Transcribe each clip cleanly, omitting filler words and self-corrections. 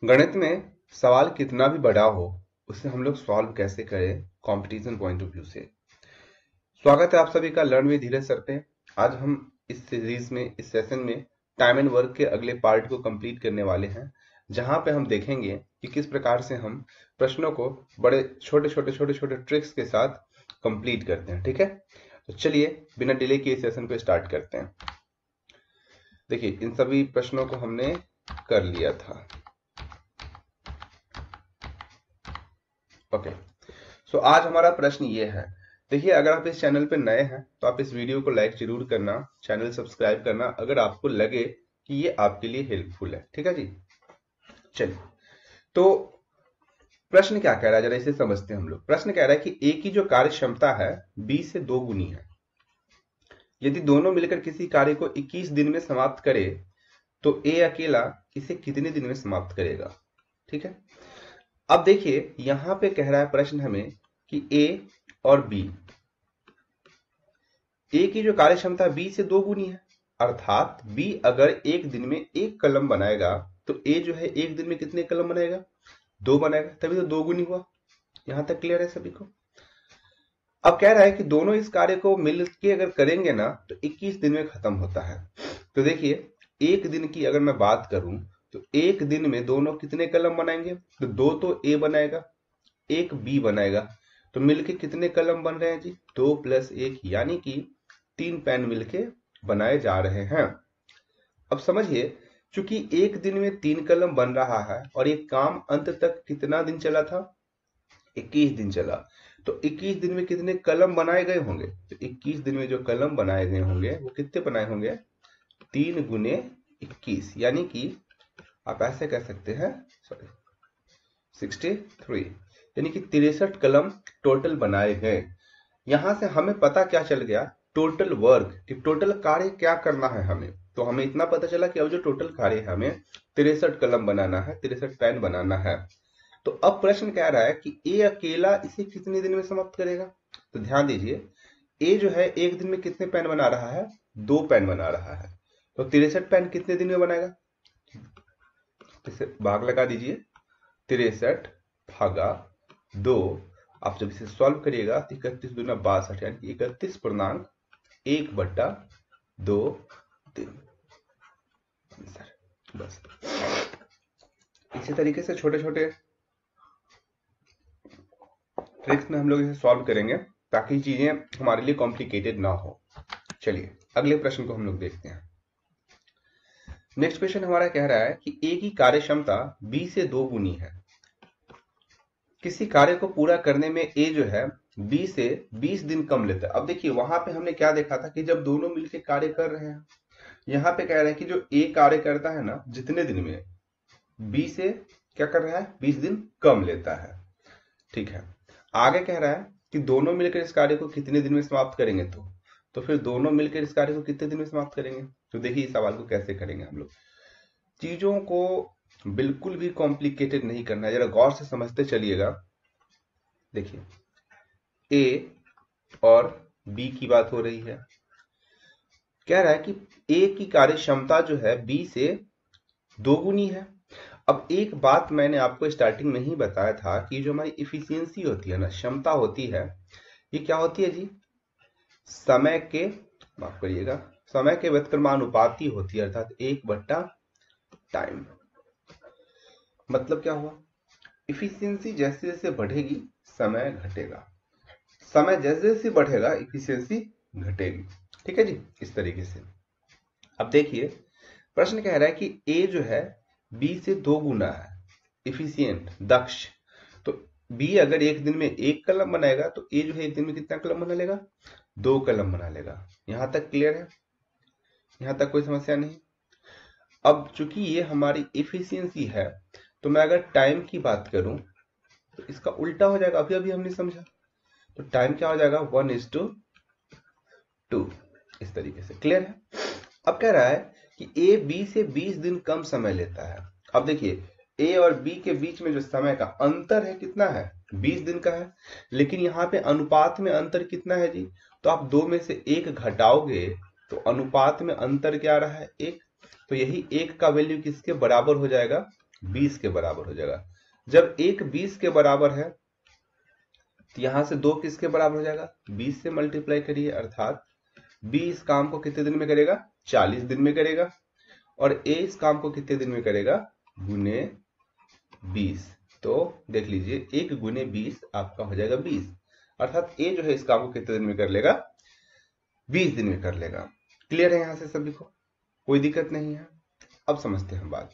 गणित में सवाल कितना भी बड़ा हो, उसे हम लोग सॉल्व कैसे करें कंपटीशन पॉइंट ऑफ व्यू से। स्वागत है आप सभी का लर्न विद धीरज सर पे। आज हम इस सीरीज में, इस सेशन में टाइम एंड वर्क के अगले पार्ट को कंप्लीट करने वाले हैं, जहां पे हम देखेंगे कि किस प्रकार से हम प्रश्नों को बड़े छोटे छोटे छोटे छोटे ट्रिक्स के साथ कंप्लीट करते हैं। ठीक है, तो चलिए बिना डिले के इस सेशन को स्टार्ट करते हैं। देखिए, इन सभी प्रश्नों को हमने कर लिया था। ओके, सो आज हमारा प्रश्न ये है। देखिए, अगर आप इस चैनल पे नए हैं तो आप इस वीडियो को लाइक जरूर करना, चैनल सब्सक्राइब करना अगर आपको लगे कि ये आपके लिए हेल्पफुल है। ठीक है जी, चलिए। तो प्रश्न क्या कह रहा है, जरा इसे समझते हैं हम लोग। प्रश्न कह रहा है कि ए की जो कार्य क्षमता है बी से 2 गुनी है। यदि दोनों मिलकर किसी कार्य को 21 दिन में समाप्त करे तो ए अकेला इसे कितने दिन में समाप्त करेगा। ठीक है, अब देखिए यहां पे कह रहा है प्रश्न हमें कि ए और बी, ए की जो कार्य क्षमता बी से 2 गुनी है, अर्थात बी अगर एक दिन में 1 कलम बनाएगा तो ए जो है एक दिन में कितने कलम बनाएगा, 2 बनाएगा, तभी तो 2 गुनी हुआ। यहां तक क्लियर है सभी को। अब कह रहा है कि दोनों इस कार्य को मिल के अगर करेंगे ना तो 21 दिन में खत्म होता है। तो देखिए, एक दिन की अगर मैं बात करूं तो एक दिन में दोनों कितने कलम बनाएंगे, तो 2 तो ए बनाएगा, 1 बी बनाएगा, तो मिलके कितने कलम बन रहे हैं जी, 2 + 1 यानी कि 3 पेन मिलके बनाए जा रहे हैं। अब समझिए, चूंकि एक दिन में 3 कलम बन रहा है और ये काम अंत तक कितना दिन चला था, 21 दिन चला, तो 21 दिन में कितने कलम बनाए गए होंगे, तो 21 दिन में जो कलम बनाए गए होंगे वो कितने बनाए होंगे, 3 × 21, यानी कि आप ऐसे कह सकते हैं, सॉरी 63, यानी कि 63 कलम टोटल बनाए गए। यहां से हमें पता क्या चल गया, टोटल वर्क कि टोटल कार्य क्या करना है हमें। तो हमें इतना पता चला कि अब जो टोटल कार्य है हमें 63 कलम बनाना है, 63 पेन बनाना है। तो अब प्रश्न कह रहा है कि ए अकेला इसे कितने दिन में समाप्त करेगा। तो ध्यान दीजिए, ए जो है एक दिन में कितने पेन बना रहा है, 2 पेन बना रहा है, तो 63 पेन कितने दिन में बनाएगा, इसे भाग लगा दीजिए, 63 भागा 2। आप जब इसे सॉल्व करिएगा तो 31 दूना 62, यानी कि 31.1/2 दिन। बस इसी तरीके से छोटे छोटे ट्रिक्स में हम लोग इसे सॉल्व करेंगे ताकि चीजें हमारे लिए कॉम्प्लिकेटेड ना हो। चलिए अगले प्रश्न को हम लोग देखते हैं। नेक्स्ट क्वेश्चन हमारा कह रहा है कि ए की कार्य क्षमता बी से 2 गुनी है। किसी कार्य को पूरा करने में ए जो है बी से 20 दिन कम लेता है। अब देखिए, वहां पे हमने क्या देखा था कि जब दोनों मिलकर कार्य कर रहे हैं, यहाँ पे कह रहे हैं कि जो ए कार्य करता है ना जितने दिन में, बी से क्या कर रहा है, 20 दिन कम लेता है। ठीक है, आगे कह रहा है कि दोनों मिलकर इस कार्य को कितने दिन में समाप्त करेंगे, तो फिर दोनों मिलकर इस कार्य को कितने दिन में समाप्त करेंगे। तो देखिए इस सवाल को कैसे करेंगे हम लोग। चीजों को बिल्कुल भी कॉम्प्लिकेटेड नहीं करना है, जरा गौर से समझते चलिएगा। देखिए, ए और बी की बात हो रही है। कह रहा है कि ए की कार्य क्षमता जो है बी से 2 गुनी है। अब एक बात मैंने आपको स्टार्टिंग में ही बताया था कि जो हमारी इफिशियंसी होती है ना, क्षमता होती है, ये क्या होती है जी, समय के, माफ करिएगा, समय के व्युत्क्रमानुपाती होती है, अर्थात 1/टाइम। मतलब क्या हुआ, इफिशियंसी जैसे जैसे बढ़ेगी समय घटेगा, समय जैसे जैसे बढ़ेगा इफिशियंसी घटेगी। ठीक है जी, इस तरीके से। अब देखिए, प्रश्न कह रहा है कि ए जो है बी से 2 गुना है, इफिशियंट, दक्ष। तो बी अगर एक दिन में 1 कलम बनाएगा तो ए जो है एक दिन में कितना कलम बना लेगा, 2 कलम बना लेगा। यहां तक क्लियर है, यहां तक कोई समस्या नहीं। अब चूंकि ये हमारी इफिशियंसी है, तो मैं अगर टाइम की बात करूं तो इसका उल्टा हो जाएगा। अभी अभी हमने समझा, तो टाइम क्या हो जाएगा, 1:2, इस तरीके से। क्लियर है। अब कह रहा है कि ए बी से 20 दिन कम समय लेता है। अब देखिए, ए और बी के बीच में जो समय का अंतर है कितना है, 20 दिन का है, लेकिन यहाँ पे अनुपात में अंतर कितना है जी, तो आप 2 में से 1 घटाओगे तो अनुपात में अंतर क्या आ रहा है, 1। तो यही 1 का वैल्यू किसके बराबर हो जाएगा, 20 के बराबर हो जाएगा। जब एक 20 के बराबर है तो यहां से 2 किसके बराबर हो जाएगा, 20 से मल्टीप्लाई करिए, अर्थात बी इस काम को कितने दिन में करेगा, 40 दिन में करेगा, और ए इस काम को कितने दिन में करेगा, गुने 20। तो देख लीजिए 1 गुने 20 आपका हो जाएगा 20, अर्थात ए जो है इस काम को कितने दिन में कर लेगा, 20 दिन में कर लेगा। क्लियर है यहां से सभी को, कोई दिक्कत नहीं है। अब समझते हैं बात।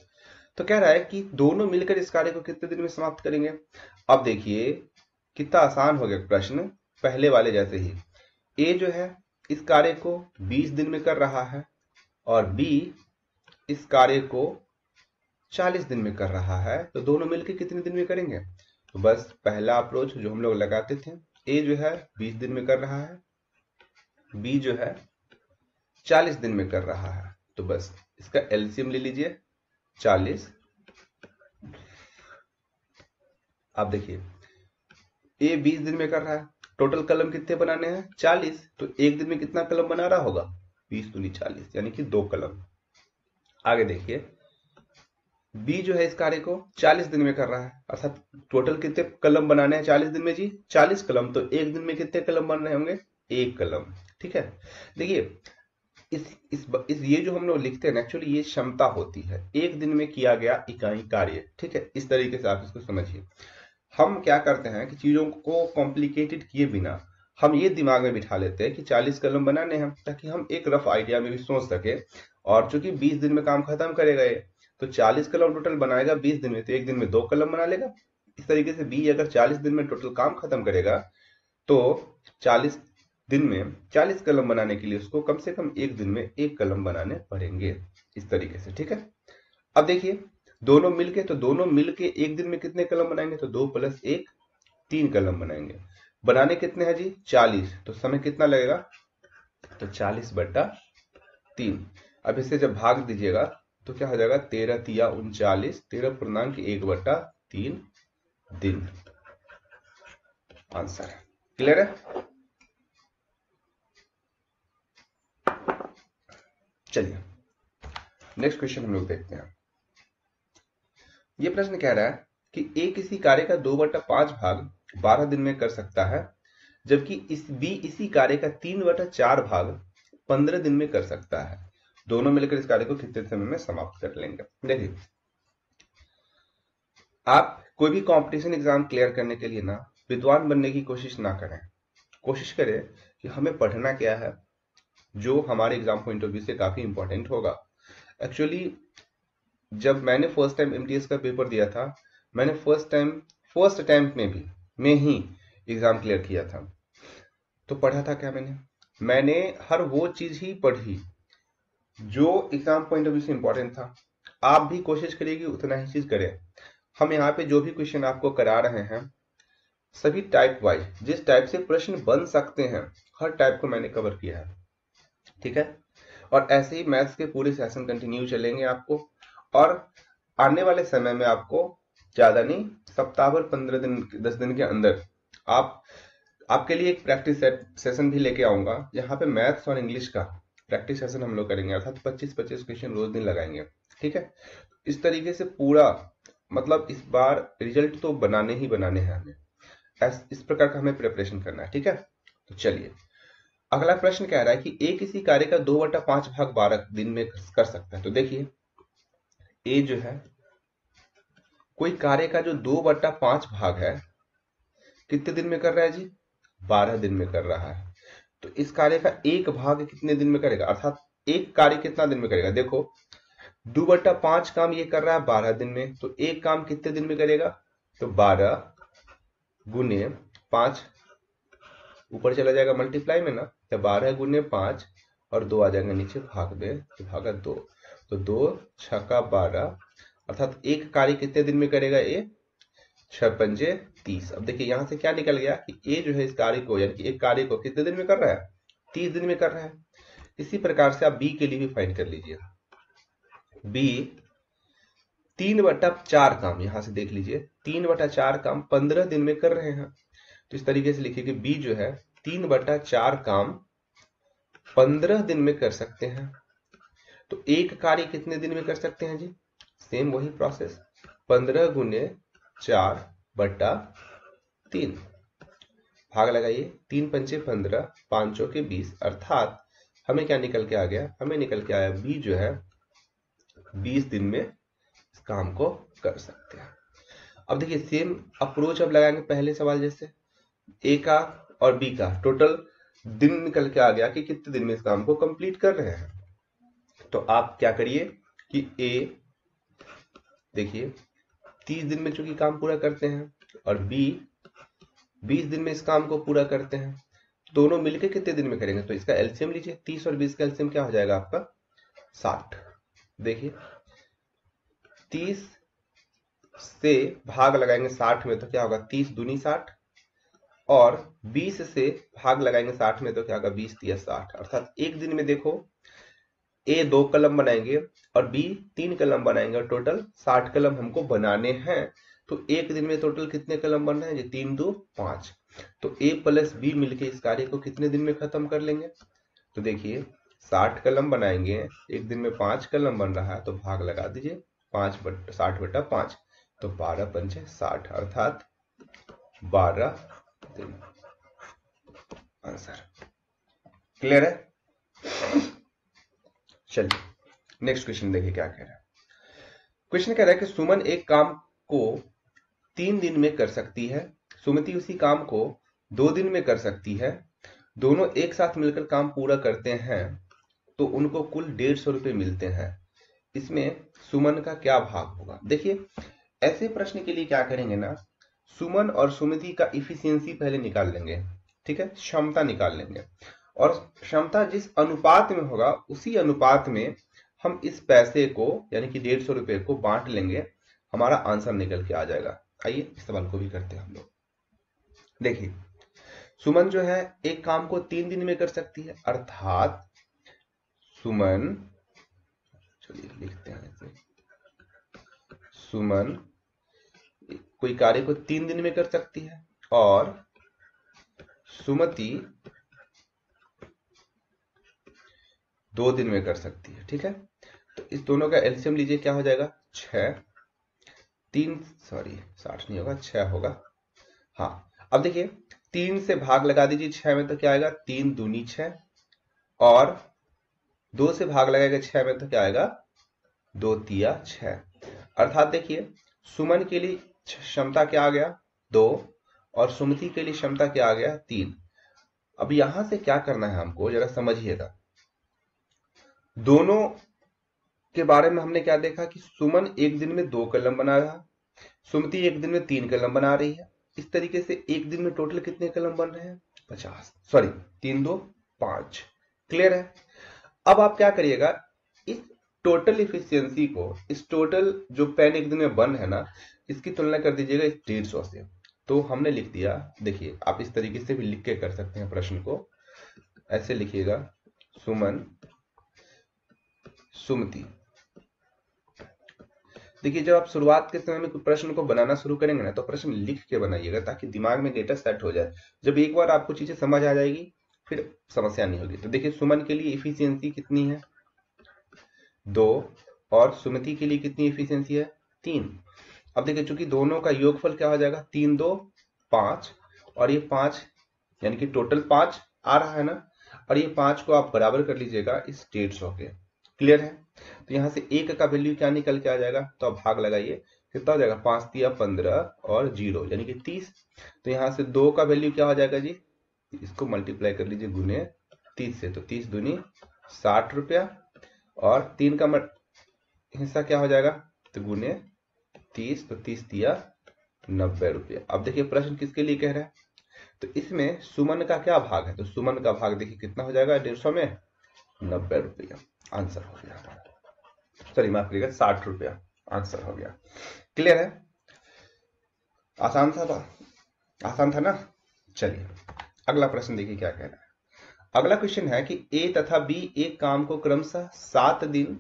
तो कह रहा है कि दोनों मिलकर इस कार्य को कितने दिन में समाप्त करेंगे। अब देखिए कितना आसान हो गया प्रश्न, पहले वाले जैसे ही। ए जो है इस कार्य को 20 दिन में कर रहा है और बी इस कार्य को 40 दिन में कर रहा है, तो दोनों मिलकर कितने दिन में करेंगे। तो बस पहला अप्रोच जो हम लोग लगाते थे, ए जो है 20 दिन में कर रहा है, बी जो है 40 दिन में कर रहा है, तो बस इसका एलसीएम ले लीजिए 40। अब देखिए ए 20 दिन में कर रहा है, टोटल कलम कितने बनाने हैं, 40, तो एक दिन में कितना कलम बना रहा होगा, 20 दूनी 40, यानी कि 2 कलम। आगे देखिए बी जो है इस कार्य को 40 दिन में कर रहा है, अर्थात टोटल कितने कलम बनाने हैं 40 दिन में जी, 40 कलम, तो एक दिन में कितने कलम बन रहे होंगे, 1 कलम। ठीक है, देखिए इस ये जो हम लोग लिखते हैं एक्चुअली ये क्षमता होती है, एक दिन में किया गया इकाई कार्य। ठीक है, इस तरीके से आप इसको समझिए। हम क्या करते हैं कि चीजों को कॉम्प्लिकेटेड किए बिना हम ये दिमाग में बिठा लेते हैं कि 40 कलम बनाने हैं, ताकि हम एक रफ आइडिया में भी सोच सके। और चूंकि 20 दिन में काम खत्म करेगा ये, तो 40 कलम टोटल बनाएगा 20 दिन में, तो एक दिन में 2 कलम बना लेगा। इस तरीके से बी अगर 40 दिन में टोटल काम खत्म करेगा तो 40 दिन में 40 कलम बनाने के लिए उसको कम से कम एक दिन में 1 कलम बनाने पड़ेंगे, इस तरीके से। ठीक है, अब देखिए दोनों मिलके, तो दोनों मिलके एक दिन में कितने कलम बनाएंगे, तो 2 + 1 3 कलम बनाएंगे। बनाने कितने हैं जी, 40, तो समय कितना लगेगा, तो 40/3। अब इसे जब भाग दीजिएगा तो क्या हो जाएगा, 13 तिया 39, 13.1/3 दिन आंसर है। क्लियर है, चलिए नेक्स्ट क्वेश्चन हम लोग देखते हैं। ये प्रश्न कह रहा है कि ए किसी कार्य का 2/5 भाग 12 दिन में कर सकता है, जबकि बी इसी कार्य का 3/4 भाग 15 दिन में कर सकता है। दोनों मिलकर इस कार्य को कितने समय में समाप्त कर लेंगे। देखिए आप कोई भी कंपटीशन एग्जाम क्लियर करने के लिए ना विद्वान बनने की कोशिश ना करें, कोशिश करें कि हमें पढ़ना क्या है जो हमारे एग्जाम पॉइंट ऑफ व्यू से काफी इंपॉर्टेंट होगा। एक्चुअली जब मैंने फर्स्ट टाइम एमटीएस का पेपर दिया था, मैंने फर्स्ट अटेम्प्ट में ही एग्जाम क्लियर किया था। तो पढ़ा था क्या मैंने हर वो चीज ही पढ़ी जो एग्जाम पॉइंट ऑफ व्यू से इंपॉर्टेंट था। आप भी कोशिश करिए कि उतना ही चीज करें। हम यहाँ पे जो भी क्वेश्चन आपको करा रहे हैं सभी टाइप वाइज, जिस टाइप से प्रश्न बन सकते हैं हर टाइप को मैंने कवर किया है। ठीक है, और ऐसे ही मैथ्स के पूरे सेशन कंटिन्यू चलेंगे आपको, और आने वाले समय में आपको ज्यादा नहीं, सप्ताह भर 15 दिन 10 दिन के अंदर आपके लिए एक प्रैक्टिस सेशन भी लेके आऊंगा, जहां पे मैथ्स और इंग्लिश का प्रैक्टिस सेशन हम लोग करेंगे, अर्थात 25-25 क्वेश्चन रोज दिन लगाएंगे। ठीक है, इस तरीके से पूरा मतलब इस बार रिजल्ट तो बनाने ही बनाने हैं हमें, इस प्रकार का हमें प्रिपरेशन करना है। ठीक है, तो चलिए अगला प्रश्न कह रहा है कि ए किसी कार्य का 2/5 भाग 12 दिन में कर सकता है। तो देखिए ए जो है कोई कार्य का जो 2/5 भाग है कितने दिन में कर रहा है जी, 12 दिन में कर रहा है। तो इस कार्य का एक भाग कितने दिन में करेगा, अर्थात एक कार्य कितना दिन में करेगा। देखो 2/5 काम ये कर रहा है 12 दिन में, तो एक काम कितने दिन में करेगा, तो 12 गुने 5, ऊपर चला जाएगा मल्टीप्लाई में ना, तो 12 गुने 5 और 2 आ जाएगा नीचे भाग में, तो भागा 2, तो 2 6 12, अर्थात एक कार्य कितने दिन में करेगा ए, 6 पंजे 30। अब देखिए यहां से क्या निकल गया कि ए जो है इस कार्य को यानी कि एक कार्य को कितने दिन में कर रहा है, 30 दिन में कर रहा है। इसी प्रकार से आप बी के लिए भी फाइंड कर लीजिए। बी 3/4 काम, यहां से देख लीजिए 3/4 काम 15 दिन में कर रहे हैं, तो इस तरीके से लिखिए कि बी जो है 3/4 काम 15 दिन में कर सकते हैं। तो एक कार्य कितने दिन में कर सकते हैं जी, सेम वही प्रोसेस, 15 गुने 4/3। भाग लगाइए, 3 पंचे 15, 5 चौके 20, अर्थात हमें क्या निकल के आ गया, हमें निकल के आया बी जो है 20 दिन में इस काम को कर सकते हैं। अब देखिए सेम अप्रोच अब लगाएंगे पहले सवाल जैसे, ए का और बी का टोटल दिन निकल के आ गया कि कितने दिन में इस काम को कंप्लीट कर रहे हैं। तो आप क्या करिए कि ए देखिए 30 दिन में चूंकि काम पूरा करते हैं और बी 20 दिन में इस काम को पूरा करते हैं, दोनों मिलकर कितने दिन में करेंगे, तो इसका एलसीएम लीजिए, 30 और 20 का एलसीएम क्या हो जाएगा आपका 60। देखिए 30 से भाग लगाएंगे 60 में तो क्या होगा, 30 दूनी 60, और 20 से भाग लगाएंगे 60 में तो क्या होगा, 20 तिया 60। अर्थात एक दिन में देखो ए 2 कलम बनाएंगे और बी 3 कलम बनाएंगे और टोटल 60 कलम हमको बनाने हैं। तो एक दिन में टोटल कितने कलम बन रहे हैं, ये 3 2 5। तो ए प्लस बी मिलके इस कार्य को कितने दिन में खत्म कर लेंगे, तो देखिए 60 कलम बनाएंगे, एक दिन में 5 कलम बन रहा है तो भाग लगा दीजिए 60/5, तो 12 पंचे 60, अर्थात 12 दिन। आंसर क्लियर है। चलिए नेक्स्ट क्वेश्चन देखिए क्या कह रहा है। क्वेश्चन कह रहा है कि सुमन एक काम को 3 दिन में कर सकती है, सुमति उसी काम को 2 दिन में कर सकती है, दोनों एक साथ मिलकर काम पूरा करते हैं तो उनको कुल 150 रुपये मिलते हैं, इसमें सुमन का क्या भाग होगा। देखिए ऐसे प्रश्न के लिए क्या करेंगे ना, सुमन और सुमति का इफिशियंसी पहले निकाल लेंगे, ठीक है, क्षमता निकाल लेंगे, और क्षमता जिस अनुपात में होगा उसी अनुपात में हम इस पैसे को यानी कि 150 रुपये को बांट लेंगे, हमारा आंसर निकल के आ जाएगा। आइए इस सवाल को भी करते हैं हम लोग। देखिए सुमन जो है एक काम को 3 दिन में कर सकती है, अर्थात सुमन, चलिए लिखते हैं ऐसे, सुमन कोई कार्य को 3 दिन में कर सकती है और सुमति 2 दिन में कर सकती है, ठीक है। तो इस दोनों का एलसीएम लीजिए, क्या हो जाएगा 6, 60 नहीं होगा 6 होगा, हाँ। अब देखिए 3 से भाग लगा दीजिए 6 में तो क्या आएगा, 3 दूनी 6, और 2 से भाग लगाएगा 6 में तो क्या आएगा, 2 तिया 6। अर्थात देखिए सुमन के लिए क्षमता क्या आ गया 2 और सुमति के लिए क्षमता क्या आ गया 3। अब यहां से क्या करना है हमको जरा समझिएगा, दोनों के बारे में हमने क्या देखा कि सुमन एक दिन में 2 कलम बना रहा, सुमति एक दिन में 3 कलम बना रही है। इस तरीके से एक दिन में टोटल कितने कलम बन रहे हैं 50, 3 2 5। क्लियर है। अब आप क्या करिएगा, इस टोटल इफिशियंसी को, इस टोटल जो पेन एक दिन में बन है ना, इसकी तुलना कर दीजिएगा इस 150 से। तो हमने लिख दिया, देखिए आप इस तरीके से भी लिख के कर सकते हैं प्रश्न को, ऐसे लिखिएगा सुमन सुमति। देखिए जब आप शुरुआत के समय में प्रश्न को बनाना शुरू करेंगे ना, तो प्रश्न लिख के बनाइएगा ताकि दिमाग में डेटा सेट हो जाए। जब एक बार आपको चीजें समझ आ जाएगी फिर समस्या नहीं होगी। तो देखिए सुमन के लिए इफिशियंसी कितनी है 2 और सुमति के लिए कितनी इफिशियंसी है 3। अब देखिए चूंकि दोनों का योगफल क्या हो जाएगा 3 2 5, और ये 5 यानी कि टोटल 5 आ रहा है ना, और ये 5 को आप बराबर कर लीजिएगा इस 150 के। क्लियर है। तो यहां से 1 का वैल्यू क्या निकल के आ जाएगा, तो आप भाग लगाइए, कितना हो जाएगा 5 तिया 15 और 0 यानी कि 30। तो यहां से 2 का वैल्यू क्या हो जाएगा जी, इसको मल्टीप्लाई कर लीजिए गुने 30 से, तो 30 दूनी 60 रुपया, और 3 का हिस्सा क्या हो जाएगा, तो गुने 30, तो 30 तिया 90 रुपया। अब देखिए प्रश्न किसके लिए कह रहा है, तो इसमें सुमन का क्या भाग है, तो सुमन का भाग देखिए कितना हो जाएगा 150 में 90 रुपया। आंसर हो गया हमारा, सॉरी माफ करिएगा 60 रुपया, आंसर हो गया। क्लियर है, आसान था ना। चलिए अगला प्रश्न देखिए क्या कह रहा है। अगला क्वेश्चन है कि ए तथा बी एक काम को क्रमशः 7 दिन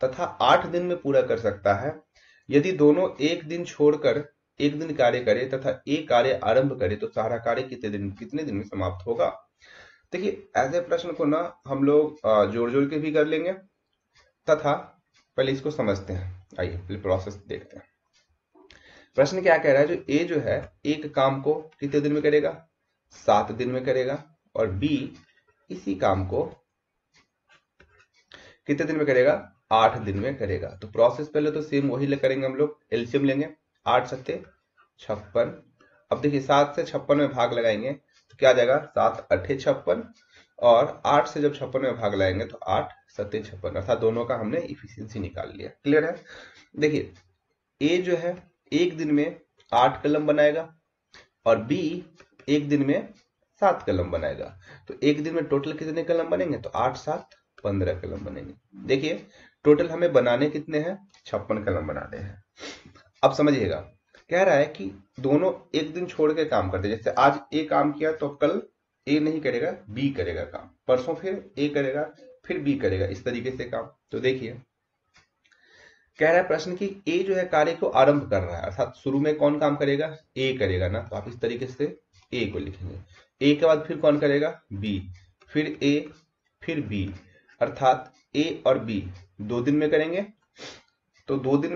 तथा 8 दिन में पूरा कर सकता है, यदि दोनों एक दिन छोड़कर एक दिन कार्य करे तथा एक कार्य आरंभ करे तो सारा कार्य कितने दिन में समाप्त होगा। देखिए ऐसे प्रश्न को ना हम लोग जोड़ जोड़ के भी कर लेंगे, तथा पहले इसको समझते हैं। आइए पहले प्रोसेस देखते हैं। प्रश्न क्या कह रहा है, जो ए जो है एक काम को कितने दिन में करेगा, 7 दिन में करेगा, और बी इसी काम को कितने दिन में करेगा, 8 दिन में करेगा। तो प्रोसेस पहले तो सेम वही करेंगे हम लोग, एलसीएम लेंगे, 8 सत्ते 56। अब देखिए 7 से 56 में भाग लगाएंगे तो क्या आ जाएगा, 7 अट्ठे 56, और 8 से जब 56 में भाग लगाएंगे तो 8 सत्ते 56, अर्थात दोनों का हमने इफिशियंसी निकाल लिया। क्लियर है। देखिए ए जो है एक दिन में 8 कलम बनाएगा और बी एक दिन में 7 कलम बनाएगा। तो एक दिन में टोटल कितने कलम बनेंगे, तो 8 7 15 कलम बनेंगे। देखिए टोटल हमें बनाने कितने हैं, 56 कलम बनाने हैं। अब समझिएगा, कह रहा है कि दोनों एक दिन छोड़ के काम करते हैं। जैसे आज ए काम किया तो कल ए नहीं करेगा, बी करेगा काम, परसों फिर ए करेगा, फिर बी करेगा, इस तरीके से काम। तो देखिए कह रहा है प्रश्न की ए जो है कार्य को आरंभ कर रहा है, अर्थात शुरू में कौन काम करेगा, ए करेगा ना, तो आप इस तरीके से ए को लिखेंगे। ए के बाद फिर कौन करेगा, बी, फिर ए, फिर बी, अर्थात ए और बी 2 दिन में करेंगे। तो 2 दिन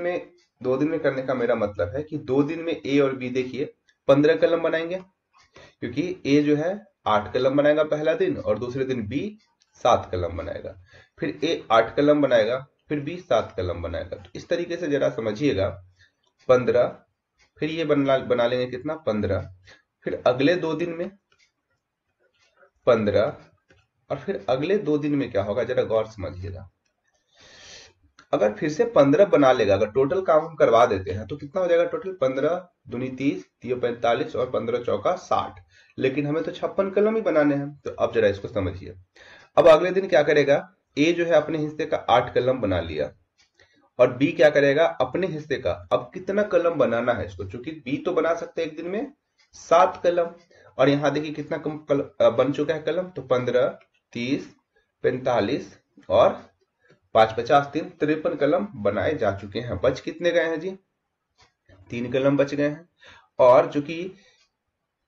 में करने का मेरा मतलब है कि 2 दिन में ए और बी देखिए 15 कलम बनाएंगे, क्योंकि ए जो है 8 कलम बनाएगा पहला दिन और दूसरे दिन बी 7 कलम बनाएगा, फिर ए 8 कलम बनाएगा, फिर बी 7 कलम बनाएगा। तो इस तरीके से जरा समझिएगा, 15, फिर ये बना लेंगे कितना, 15, फिर अगले 2 दिन में 15, और फिर अगले 2 दिन में क्या होगा, जरा गौर समझिएगा। अगर फिर से 15 बना लेगा, अगर टोटल काम हम करवा देते हैं तो कितना हो जाएगा टोटल, 15 दूनी 30, 3 45 और 15 चौका 60, लेकिन हमें तो 56 कलम ही बनाने हैं। तो अब जरा इसको समझिए। अब अगले दिन क्या करेगा, ए जो है अपने हिस्से का 8 कलम बना लिया, और बी क्या करेगा अपने हिस्से का, अब कितना कलम बनाना है इसको, चूंकि बी तो बना सकते हैं एक दिन में 7 कलम, और यहां देखिए कितना बन चुका है कलम, तो 15, 30, 45 और 5 50 3 53 कलम बनाए जा चुके हैं। बच कितने गए हैं जी, 3 कलम बच गए हैं। और चूंकि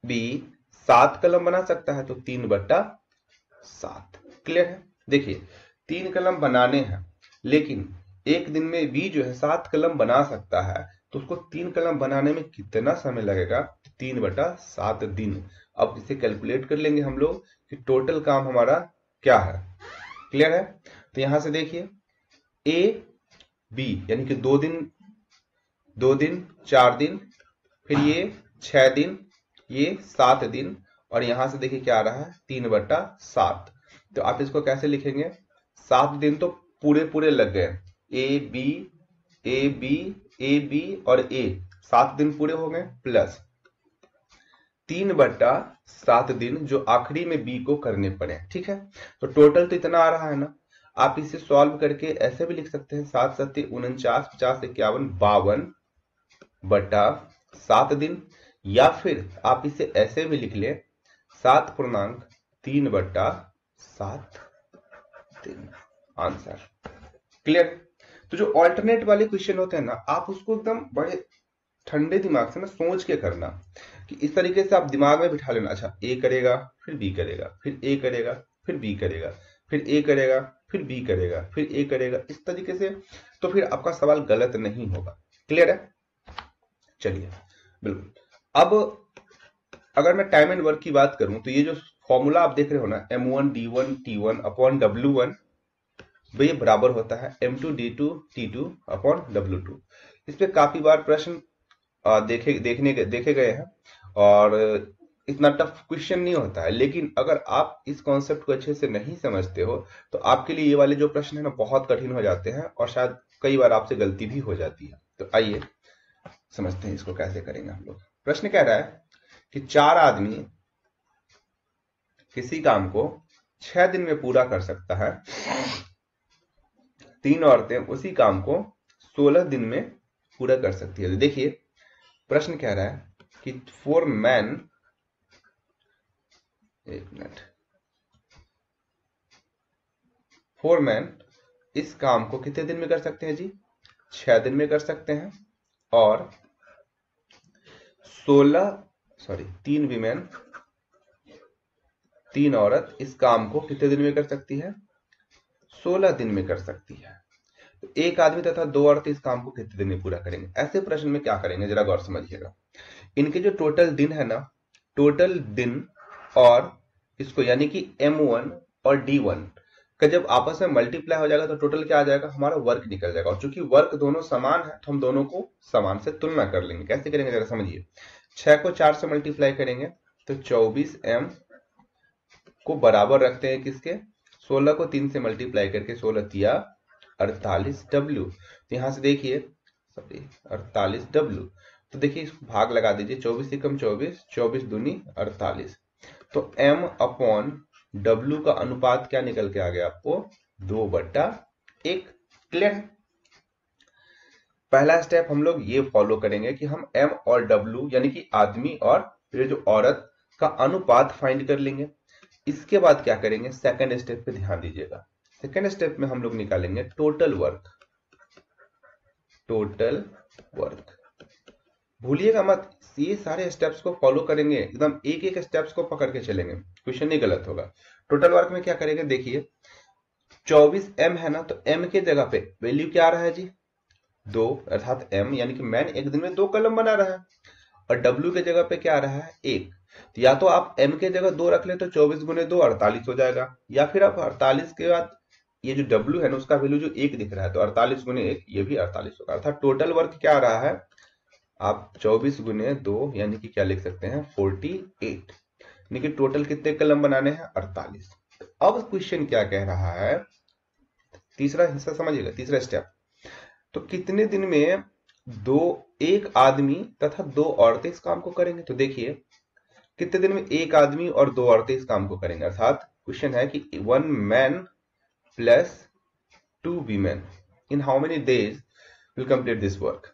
बी 7 कलम बना सकता है तो 3/7। क्लियर है। देखिए 3 कलम बनाने हैं, लेकिन एक दिन में बी जो है 7 कलम बना सकता है, तो उसको 3 कलम बनाने में कितना समय लगेगा, 3/7 दिन। अब इसे कैलकुलेट कर लेंगे हम लोग कि टोटल काम हमारा क्या है। क्लियर है। तो यहां से देखिए ए बी यानी कि 2 दिन 4 दिन, फिर ये 6 दिन, ये 7 दिन, और यहां से देखिए क्या आ रहा है 3/7। तो आप इसको कैसे लिखेंगे, 7 दिन तो पूरे पूरे लग गए, A B A B A B और ए, 7 दिन पूरे हो गए, प्लस 3/7 दिन जो आखिरी में बी को करने पड़े। ठीक है, तो टोटल तो इतना आ रहा है ना। आप इसे सॉल्व करके ऐसे भी लिख सकते हैं, 7 7 49 50 51 52/7 दिन, या फिर आप इसे ऐसे भी लिख ले 7.3/7 दिन। Answer clear. तो जो ऑल्टरनेट वाले क्वेश्चन होते हैं ना, आप उसको एकदम बड़े ठंडे दिमाग से ना सोच के करना, कि इस तरीके से आप दिमाग में बिठा लेना, अच्छा ए करेगा फिर बी करेगा, फिर ए करेगा फिर बी करेगा, फिर ए करेगा फिर बी करेगा, फिर ए करेगा, इस तरीके से, तो फिर आपका सवाल गलत नहीं होगा। क्लियर है। चलिए बिल्कुल। अब अगर मैं टाइम एंड वर्क की बात करूं तो ये जो फॉर्मूला आप देख रहे हो ना, M1 D1 T1 upon W1, ये बराबर होता है M2 D2 T2 upon W2। इस पे काफी बार प्रश्न देखे गए हैं, और इतना टफ क्वेश्चन नहीं होता है, लेकिन अगर आप इस कॉन्सेप्ट को अच्छे से नहीं समझते हो तो आपके लिए ये वाले जो प्रश्न है ना बहुत कठिन हो जाते हैं, और शायद कई बार आपसे गलती भी हो जाती है। तो आइए समझते हैं इसको कैसे करेंगे हम लोग। प्रश्न कह रहा है कि 4 आदमी किसी काम को 6 दिन में पूरा कर सकता है, 3 औरतें उसी काम को 16 दिन में पूरा कर सकती है। तो देखिए प्रश्न कह रहा है कि 4 मैन, एक मिनट, 4 मैन इस काम को कितने दिन में कर सकते हैं जी, 6 दिन में कर सकते हैं, और 3 वीमेन, 3 औरत इस काम को कितने दिन में कर सकती है, 16 दिन में कर सकती है। तो एक आदमी तथा दो औरतें इस काम को कितने दिन में पूरा करेंगे। ऐसे प्रश्न में क्या करेंगे जरा गौर समझिएगा। इनके जो टोटल दिन है ना, टोटल दिन और इसको यानी कि M1 और D1 का जब आपस में मल्टीप्लाई हो जाएगा तो टोटल क्या आ जाएगा, हमारा वर्क निकल जाएगा। और चूंकि वर्क दोनों समान है तो हम दोनों को समान से तुलना कर लेंगे। कैसे करेंगे जरा समझिए। 6 को 4 से मल्टीप्लाई करेंगे तो 24M को बराबर रखते हैं किसके, 16 को 3 से मल्टीप्लाई करके 16 तिया 48W। तो यहां से देखिए 48W, तो देखिए इसको भाग लगा दीजिए, 24 एकम 24, 24 दूनी 48। तो M अपॉन W का अनुपात क्या निकल के आ गया आपको, 2/1। क्लियर है। पहला स्टेप हम लोग ये फॉलो करेंगे कि हम M और W यानी कि आदमी और ये जो औरत का अनुपात फाइंड कर लेंगे। इसके बाद क्या करेंगे, सेकंड स्टेप पे ध्यान दीजिएगा। सेकंड स्टेप में हम लोग निकालेंगे टोटल वर्क। टोटल वर्क भूलिएगा मत, ये सारे स्टेप्स को फॉलो करेंगे, एकदम एक एक स्टेप्स को पकड़ के चलेंगे, क्वेश्चन नहीं गलत होगा। टोटल वर्क में क्या करेंगे, देखिए 24M है ना, तो M के जगह पे वैल्यू क्या आ रहा है जी, 2, अर्थात M यानी कि मैन एक दिन में 2 कलम बना रहा है। और W के जगह पे क्या आ रहा है, 1। तो या तो आप M के जगह 2 रख ले तो 24 गुने 2 48 हो जाएगा, या फिर आप 48 के बाद ये जो W है ना उसका वैल्यू जो 1 दिख रहा है तो 48 गुने 1 ये भी 48 होगा। अर्थात टोटल वर्क क्या आ रहा है, आप 24 गुने 2 यानी कि क्या लिख सकते हैं, 48। यानी कि टोटल कितने कलम बनाने हैं, 48। तो अब क्वेश्चन क्या कह रहा है, तीसरा हिस्सा समझिएगा, तीसरा स्टेप। तो कितने दिन में एक आदमी तथा 2 औरतें इस काम को करेंगे। तो देखिए कितने दिन में एक आदमी और 2 औरतें इस काम को करेंगे। अर्थात क्वेश्चन है कि 1 man plus 2 women in how many days will complete this work.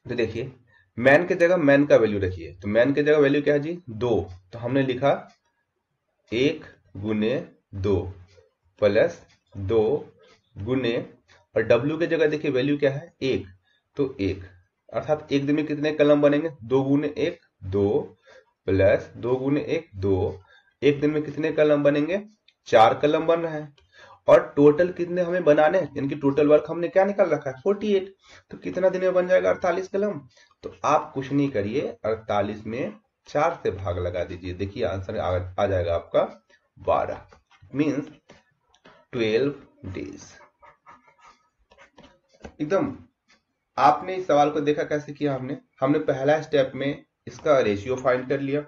तो देखिए मैन के जगह मैन का वैल्यू रखिए, तो मैन के जगह वैल्यू क्या है जी, 2। तो हमने लिखा 1 गुने 2 प्लस 2 गुने, और W के जगह देखिए वैल्यू क्या है, 1। तो 1 अर्थात एक दिन में कितने कलम बनेंगे, 2 गुने 1 2 प्लस 2 गुने 1 2। एक दिन में कितने कलम बनेंगे, 4 कलम बन रहे हैं। और टोटल कितने हमें बनाने हैं, यानी कि टोटल वर्क हमने क्या निकाल रखा है, 48। तो कितना दिन में बन जाएगा, 48 कलम। तो आप कुछ नहीं करिए, 48 में 4 से भाग लगा दीजिए, देखिए आंसर आ जाएगा आपका 12, मीन्स 12 डेज। एकदम आपने इस सवाल को देखा कैसे किया, हमने पहला स्टेप में इसका रेशियो फाइंड कर लिया,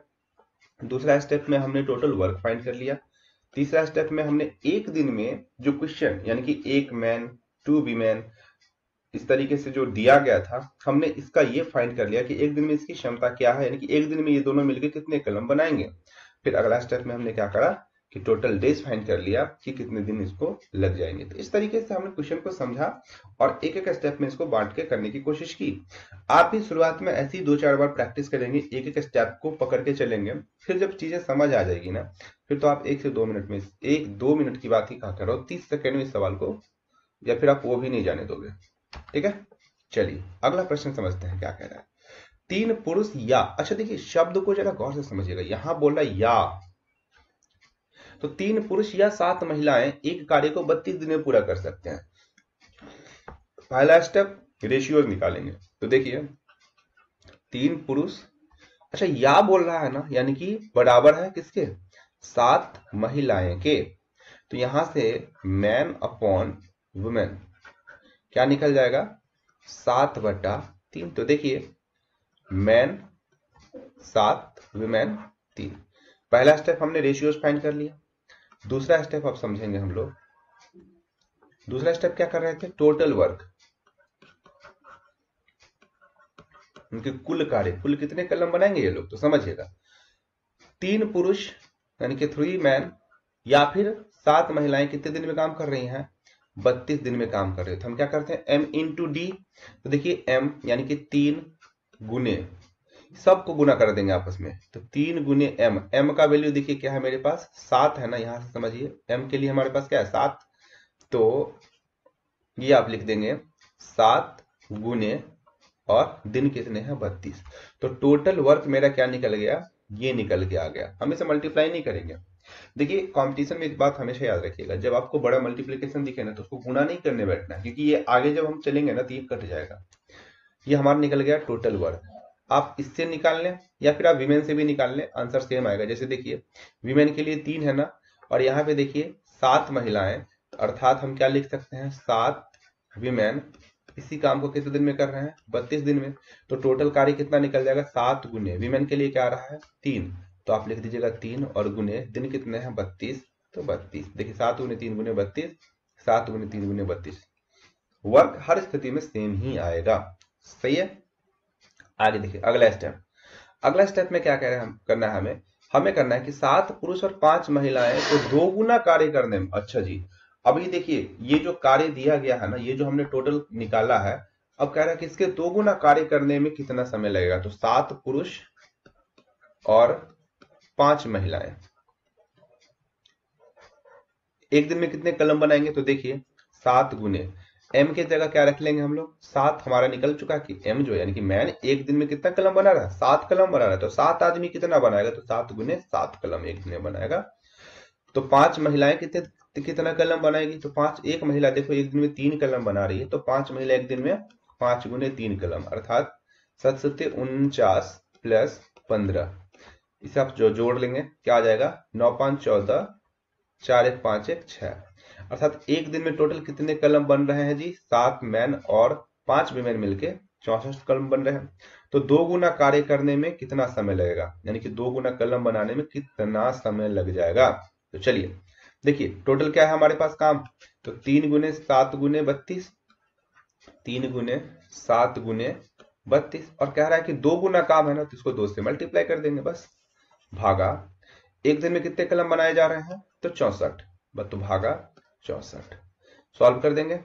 दूसरा स्टेप में हमने टोटल वर्क फाइंड कर लिया, तीसरा स्टेप में हमने एक दिन में जो क्वेश्चन यानी कि 1 मैन 2 वीमेन इस तरीके से जो दिया गया था, हमने इसका ये फाइंड कर लिया कि एक दिन में इसकी क्षमता क्या है, यानी कि एक दिन में ये दोनों मिलकर कितने कलम बनाएंगे। फिर अगला स्टेप में हमने क्या करा कि टोटल डेज फाइंड कर लिया कि कितने दिन इसको लग जाएंगे। तो इस तरीके से हमने क्वेश्चन को समझा और एक एक स्टेप में इसको बांट के करने की कोशिश की। आप भी शुरुआत में ऐसी 2-4 बार प्रैक्टिस करेंगे, एक एक स्टेप को पकड़ के चलेंगे, फिर जब चीजें समझ आ जाएगी ना, फिर तो आप 1 से 2 मिनट में, 1-2 मिनट की बात ही कहा करो, 30 सेकेंड में इस सवाल को, या फिर आप वो भी नहीं जाने दोगे। ठीक है, चलिए अगला प्रश्न समझते हैं क्या कह रहा है। 3 पुरुष या, अच्छा देखिए शब्द को जरा गौर से समझिएगा, यहां बोल रहा है या, तो 3 पुरुष या 7 महिलाएं एक कार्य को 32 दिन में पूरा कर सकते हैं। पहला स्टेप रेशियोज निकालेंगे, तो देखिए 3 पुरुष, अच्छा या बोल रहा है ना, यानी कि बराबर है किसके, 7 महिलाएं के। तो यहां से मैन अपॉन वुमेन क्या निकल जाएगा, 7/3। तो देखिए मैन 7 वुमेन 3। पहला स्टेप हमने रेशियोज फाइंड कर लिया। दूसरा स्टेप अब समझेंगे हम लोग, दूसरा स्टेप क्या कर रहे थे, टोटल वर्क, उनके कुल कार्य, कुल कितने कलम बनाएंगे ये लोग, तो समझिएगा 3 पुरुष यानी कि 3 मैन या फिर 7 महिलाएं कितने दिन में काम कर रही हैं, 32 दिन में काम कर रहे हैं। तो हम क्या करते हैं, M इंटू डी। तो देखिए M यानी कि 3 गुने, सबको गुना कर देंगे आपस में, तो 3 गुने M, M का वैल्यू देखिए क्या है मेरे पास, 7 है ना, यहां से समझिए M के लिए हमारे पास क्या है, 7। तो ये आप लिख देंगे 7 गुने, और दिन कितने हैं, 32। तो टोटल वर्क मेरा क्या निकल गया, ये निकल के आ गया। हम इसे मल्टीप्लाई नहीं करेंगे, देखिए कंपटीशन में एक बात हमेशा याद रखिएगा, जब आपको बड़ा मल्टीप्लिकेशन दिखे ना तो उसको गुणा नहीं करने बैठना, क्योंकि ये आगे जब हम चलेंगे ना तो ये कट जाएगा। ये हमारा निकल गया टोटल वर्क। आप इससे निकाल लें या फिर आप विमेन से भी निकाल लें, आंसर सेम आएगा। जैसे देखिए विमेन के लिए 3 है ना, और यहाँ पे देखिए 7 महिलाएं, अर्थात हम क्या लिख सकते हैं, 7 विमेन इसी काम को कितने दिन में कर रहे हैं, 32 दिन में। तो टोटल कार्य कितना निकल जाएगा, 7 गुने विमेन के लिए क्या आ रहा है 3, तो आप लिख दीजिएगा 3 और गुने दिन कितने हैं 32, तो 32। देखिए 7 गुने 3 गुने 32, 7 गुने 3 गुने 32। वर्क हर स्थिति में सेम ही आएगा। सही है। आगे देखिए अगला स्टेप। अगला स्टेप में क्या कह रहे हैं, करना है हमें करना है कि 7 पुरुष और 5 महिलाएं को 2 गुना कार्य करने में। अच्छा जी, अब ये देखिए ये जो कार्य दिया गया है ना, ये जो हमने टोटल निकाला है, अब कह रहा है कि इसके 2 गुना कार्य करने में कितना समय लगेगा। तो 7 पुरुष और 5 महिलाएं एक दिन में कितने कलम बनाएंगे, तो देखिए 7 गुने m के जगह क्या रख लेंगे हम लोग, 7 हमारा निकल चुका कि m जो यानी कि मैन एक दिन में कितना कलम बना रहा है, 7 कलम बना रहा है। तो 7 आदमी कितना बनाएगा, तो 7 गुने 7 कलम एक दिन में बनाएगा। तो 5 महिलाएं कितना कलम बनाएगी, तो 5, एक महिला देखो एक दिन में 3 कलम बना रही है, तो 5 महिला एक दिन में 5 गुने 3 कलम, अर्थात 7 प्लस 15, इसे आप जो जोड़ लेंगे क्या आ जाएगा, 9 5 14, 4 1 5 1 6, अर्थात एक दिन में टोटल कितने कलम बन रहे हैं जी, 7 मैन और 5 विमेन मिलके 64 कलम बन रहे हैं। तो 2 गुना कार्य करने में कितना समय लगेगा, यानी कि 2 गुना कलम बनाने में कितना समय लग जाएगा। तो चलिए देखिए टोटल क्या है हमारे पास काम, तो 3 गुने 7 गुने 32, 3 गुने 7 गुने 32, और कह रहा है कि 2 गुना काम है ना, तो इसको 2 से मल्टीप्लाई कर देंगे बस, भागा एक दिन में कितने कलम बनाए जा रहे हैं, तो 64, तो भागा 64। सॉल्व कर देंगे,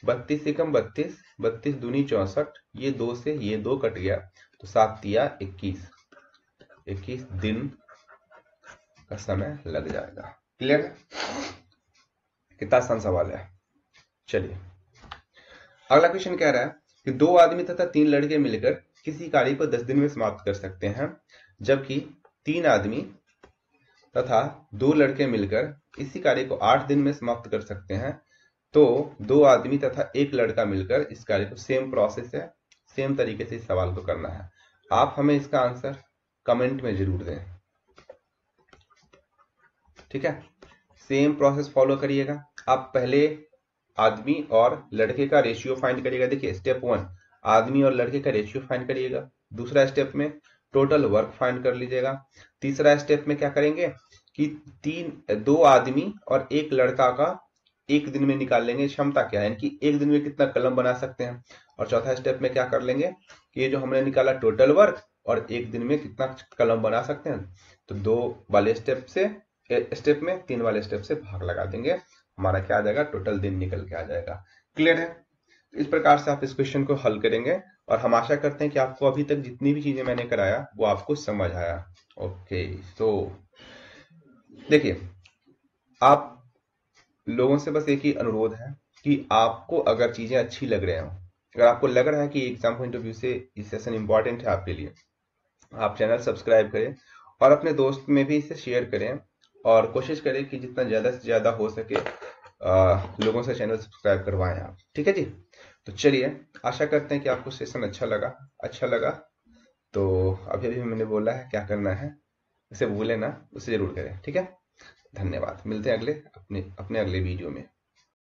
32 एकम 32, 32 दूनी 64, ये 2 से ये 2 कट गया, तो 7 तिया 21, 21 दिन का समय लग जाएगा। क्लियर है, कितना आसान सवाल है। चलिए अगला क्वेश्चन कह रहा है कि 2 आदमी तथा 3 लड़के मिलकर किसी कार्य को 10 दिन में समाप्त कर सकते हैं, जबकि 3 आदमी तथा 2 लड़के मिलकर इसी कार्य को 8 दिन में समाप्त कर सकते हैं। तो 2 आदमी तथा 1 लड़का मिलकर इस कार्य को, सेम प्रोसेस है, सेम तरीके से इस सवाल को करना है। आप हमें इसका आंसर कमेंट में जरूर दें, ठीक है। सेम प्रोसेस फॉलो करिएगा। आप पहले आदमी और लड़के का रेशियो फाइंड करिएगा। देखिए स्टेप 1 आदमी और लड़के का रेशियो फाइंड करिएगा, दूसरा स्टेप में टोटल वर्क फाइंड कर लीजिएगा, तीसरा स्टेप में क्या करेंगे कि 2 आदमी और 1 लड़का का एक दिन में निकाल लेंगे क्षमता क्या है, यानी कि एक दिन में कितना कलम बना सकते हैं, और चौथा स्टेप में क्या कर लेंगे कि ये जो हमने निकाला टोटल वर्क और एक दिन में कितना कलम बना सकते हैं, तो 2 वाले स्टेप में 3 वाले स्टेप से भाग लगा देंगे, हमारा क्या आ जाएगा, टोटल दिन निकल के आ जाएगा। क्लियर है। इस प्रकार से आप इस क्वेश्चन को हल करेंगे, और हम आशा करते हैं कि आपको अभी तक जितनी भी चीजें मैंने कराया वो आपको समझ आया। ओके, तो देखिए आप लोगों से बस एक ही अनुरोध है कि आपको अगर चीजें अच्छी लग रही हो, अगर आपको लग रहा है कि एग्जाम पॉइंट ऑफ व्यू से ये सेशन इंपॉर्टेंट है आपके लिए, आप चैनल सब्सक्राइब करें और अपने दोस्त में भी इसे शेयर करें, और कोशिश करें कि जितना ज्यादा से ज्यादा हो सके लोगों से चैनल सब्सक्राइब करवाएं आप, ठीक है जी। तो चलिए आशा करते हैं कि आपको सेशन अच्छा लगा। तो अभी अभी मैंने बोला है क्या करना है, उसे भूले ना, उसे जरूर करें, ठीक है। धन्यवाद, मिलते हैं अपने अगले वीडियो में।